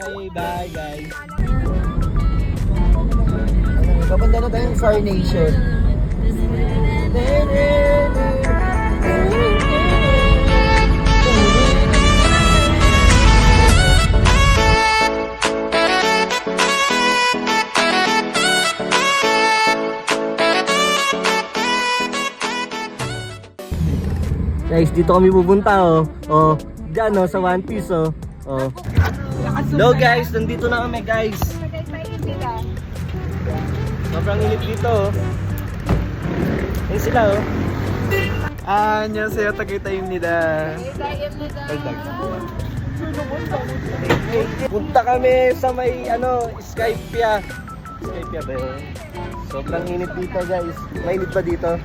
Okay, bye guys. Papunta na tayong Far Nation. Guys, dito kami pupunta oh. Oh, diyan oh, sa One Piece oh. Oh. Hello guys, nandito na kami guys. Sobrang init dito oh. Ayun sila oh. 안녕하세요. tagaytayimnida. Punta kami sa may ano, Skypia. Skypia ba yun? Sobrang init dito guys. Mainit pa dito.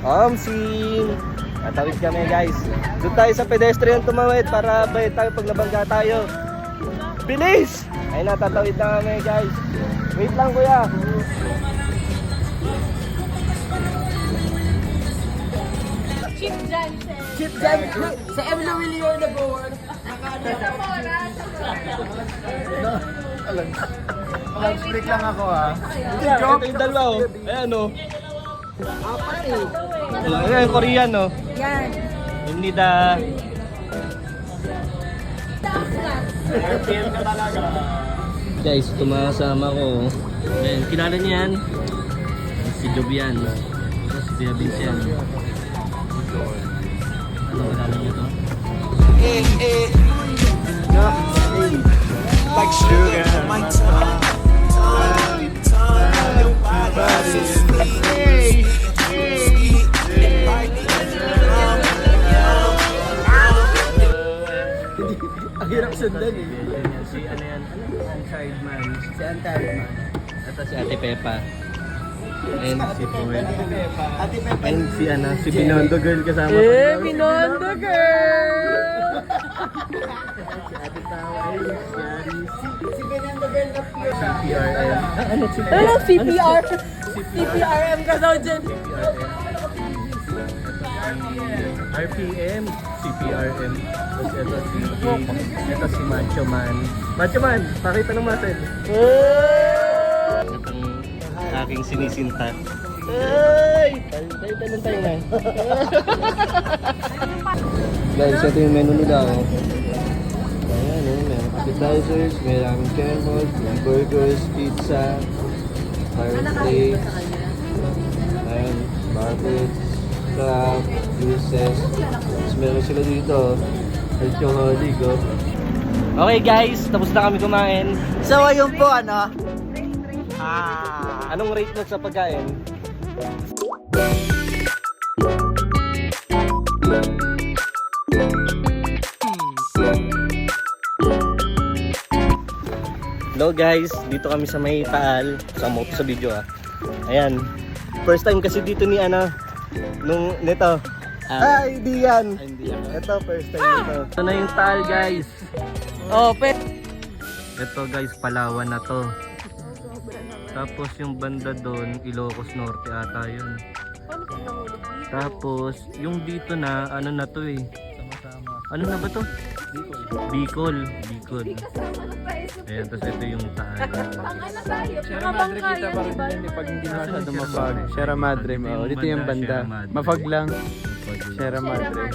Omsing. Tatawid kami guys. Doon tayo sa pedestrian tumawid para bayad tayo pag nabangga tayo. Bilis! Ayun na, tatawid na kami guys. Wait lang kuya. Chip Johnson. Chip Johnson. Sa Emily Willior na board. Mag-split lang ako ah. Ito yung dalawa oh. Ayan oh. Apat eh. Ayan yung Korean oh. Yan. Imnida. Guys, tumasama ko. Ayan, kilala niyo yan? Si Jobian. Si Kuya Vincent. Ano, kilala niyo to? Like sugar. Ang hirap sundan eh. Si ano yan? Untied man. Si Untied Man. Ito si Ate Pepa. And si Paul. Ate Pepe. And si ano, si Binondo girl kasama. Binondo girl! Si Ate Taway. Si Arisi. Si Benando Girl na pure. PRM. Ano si Ano? CPR? CPRM ka daw dyan. RPM, CPRM. Tapos ito si Macho Man. Macho Man, pakita ng muscle. Itong aking sinisinta. Ay! Tayo na. Guys, ito yung menu nila oh. Ayan oh, may appetizers, may ramen kembot, may burgers, pizza, fireplace, ayan, buckets, crab, juices. Tapos meron sila dito, alcoholic oh. Okay guys, tapos na kami kumain. So ayun po ano. Anong rate mo sa pagkain? Hello guys, dito kami sa may Taal. Sama ko sa video ah. Ayan. First time kasi dito ni ano nung nito. Hindi yan. Ito first time nito. Ito na yung Taal guys. Oh, ito guys, Palawan na to. Tapos yung banda doon, Ilocos Norte ata yun. Tapos yung dito na ano na to eh. Ano na ba to? Bicol. Ayan, tapos ito yung Taal. Sierra Madre kita pa rin yan pag hindi masyado mapag. Sierra Madre, dito yung banda. Mapag lang. Sierra Madre.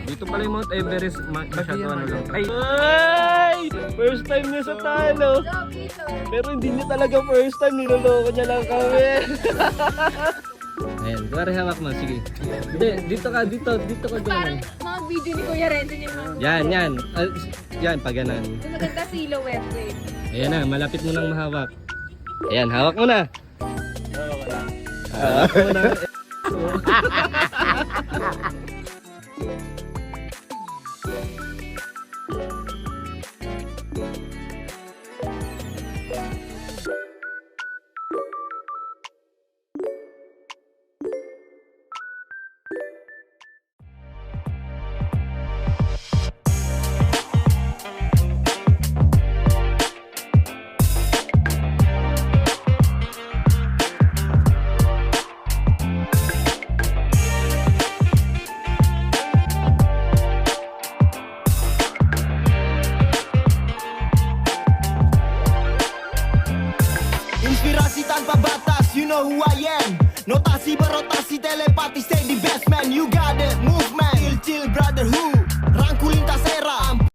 Dito pala yung Mount Everest, masyado ano lang. Ay! First time niya sa talo. Pero hindi niya talaga first time, niloloko niya lang kami. Ayan, kuwari hawak mo, sige. Hindi, dito ka dyan. Parang mga video ni Kuya Renzo niya. Yan. Yan, paganan. Maganda silhouette. Wait. Ayan na, malapit mo nang mahawak. Ayan, hawak mo na. Hawak mo na. know who I am. No tasi barotasi telepathy, stay the best man. You got it, move man. Chill, chill, brother, who?